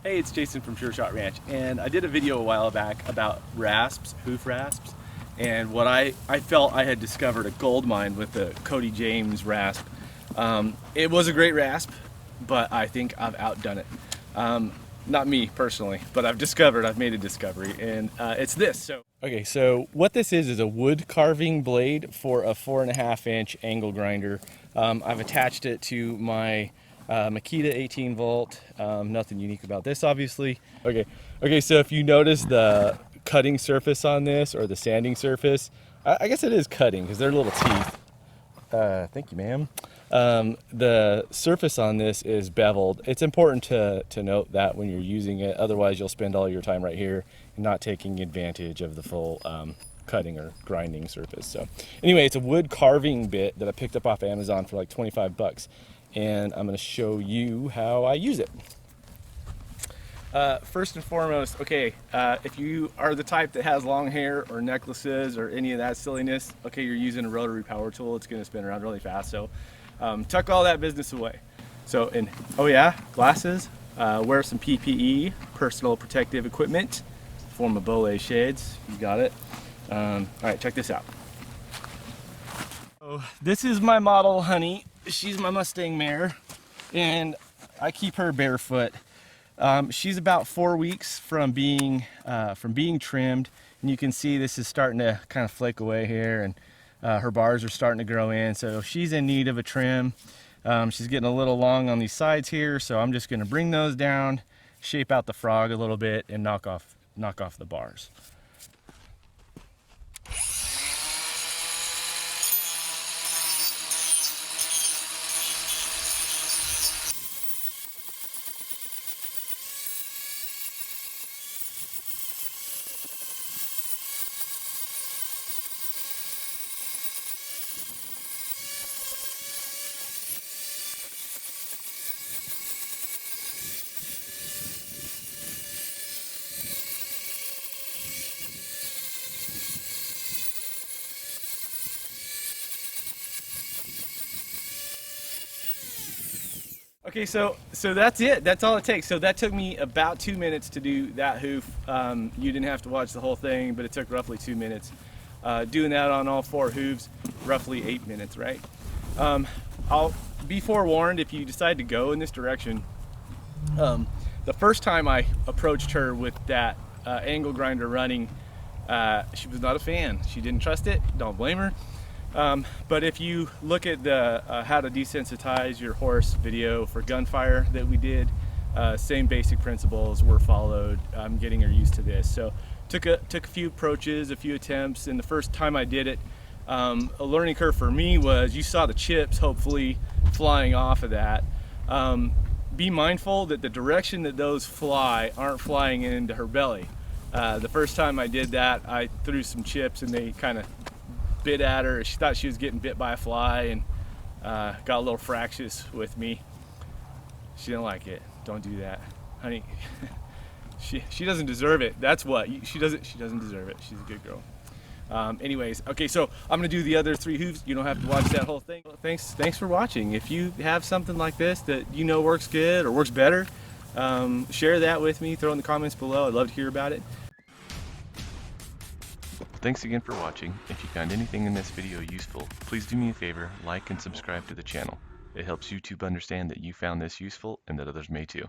Hey, it's Jason from Sure Shot Ranch, and I did a video a while back about rasps, hoof rasps, and what I felt I had discovered a gold mine with the Cody James rasp. It was a great rasp, but I think I've outdone it. Not me personally, but I've made a discovery, and it's this. So what this is a wood carving blade for a 4.5-inch angle grinder. I've attached it to my Makita 18 volt. Nothing unique about this, obviously. Okay, so if you notice the cutting surface on this, or the sanding surface, I guess it is cutting because they're little teeth. Thank you, ma'am. The surface on this is beveled. It's important to note that when you're using it, otherwise you'll spend all your time right here and not taking advantage of the full cutting or grinding surface. So anyway, it's a wood carving bit that I picked up off Amazon for like 25 bucks. And I'm going to show you how I use it. First and foremost, okay, if you are the type that has long hair or necklaces or any of that silliness, okay, you're using a rotary power tool, it's going to spin around really fast. So tuck all that business away. So, and oh yeah, glasses, wear some PPE, personal protective equipment, form of Bolet shades, you got it. All right, check this out. So this is my model, Honey. She's my Mustang mare, and I keep her barefoot. She's about 4 weeks from being trimmed, and you can see this is starting to kind of flake away here, and her bars are starting to grow in. So she's in need of a trim. She's getting a little long on these sides here, so I'm just going to bring those down, shape out the frog a little bit, and knock off the bars. Okay, so that's it. That's all it takes. So that took me about 2 minutes to do that hoof. You didn't have to watch the whole thing, but it took roughly 2 minutes. Doing that on all 4 hooves, roughly 8 minutes, right? I'll be forewarned if you decide to go in this direction. The first time I approached her with that angle grinder running, she was not a fan. She didn't trust it. Don't blame her. But if you look at the how to desensitize your horse video for gunfire that we did, same basic principles were followed. I'm getting her used to this. So took a few approaches, a few attempts, and the first time I did it, a learning curve for me was, you saw the chips hopefully flying off of that. Be mindful that the direction that those fly aren't flying into her belly. The first time I did that, I threw some chips and they kind of bit at her. She thought she was getting bit by a fly, and got a little fractious with me. She didn't like it. Don't do that, honey. she doesn't deserve it. That's what she doesn't deserve it. She's a good girl. Anyways, okay, so I'm gonna do the other 3 hooves. You don't have to watch that whole thing. Thanks for watching. If you have something like this that you know works good or works better, share that with me. Throw it in the comments below. I'd love to hear about it. Thanks again for watching. If you found anything in this video useful, please do me a favor, like and subscribe to the channel. It helps YouTube understand that you found this useful and that others may too.